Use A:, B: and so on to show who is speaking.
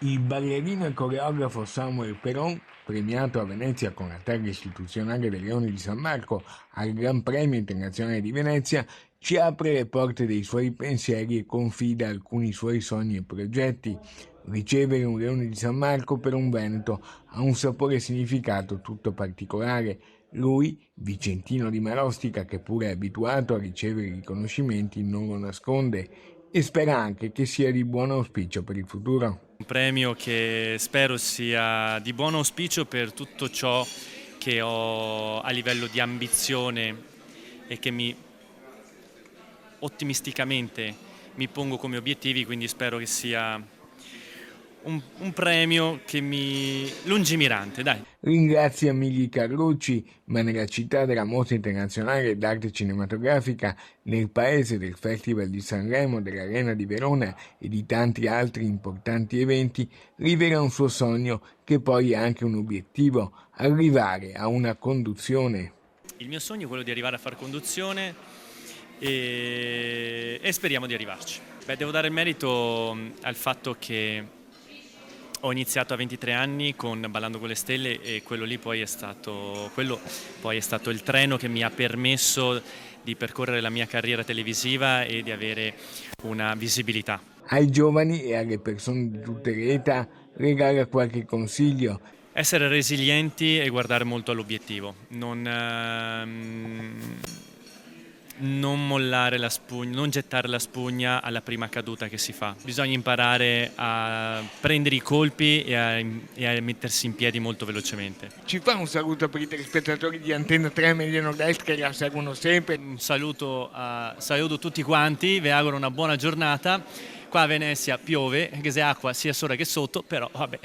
A: Il ballerino e coreografo Samuel Peron, premiato a Venezia con la targa istituzionale del Leone di San Marco al Gran Premio Internazionale di Venezia, ci apre le porte dei suoi pensieri e confida alcuni suoi sogni e progetti. Ricevere un Leone di San Marco per un Veneto ha un sapore e significato tutto particolare. Lui, vicentino di Marostica, che pure è abituato a ricevere riconoscimenti, non lo nasconde e spera anche che sia di buon auspicio per il futuro.
B: Un premio che spero sia di buon auspicio per tutto ciò che ho a livello di ambizione e che ottimisticamente mi pongo come obiettivi, quindi spero che sia un premio lungimirante, dai.
A: Ringrazia Migli Carlucci, ma nella città della Mostra Internazionale d'Arte Cinematografica, nel paese del Festival di Sanremo, dell'Arena di Verona e di tanti altri importanti eventi, rivela un suo sogno che poi è anche un obiettivo: arrivare a una conduzione.
B: Il mio sogno è quello di arrivare a far conduzione e speriamo di arrivarci. Beh, devo dare il merito al fatto che ho iniziato a 23 anni con Ballando con le Stelle e quello poi è stato il treno che mi ha permesso di percorrere la mia carriera televisiva e di avere una visibilità.
A: Ai giovani e alle persone di tutte le età regala qualche consiglio.
B: Essere resilienti e guardare molto all'obiettivo, non mollare la spugna, non gettare la spugna alla prima caduta che si fa. Bisogna imparare a prendere i colpi e a mettersi in piedi molto velocemente.
A: Ci fa un saluto per i telespettatori di Antenna 3 Media Nord-Est che la seguono sempre.
B: Un saluto tutti quanti, vi auguro una buona giornata. Qua a Venezia piove, che se acqua sia sopra che sotto, però vabbè.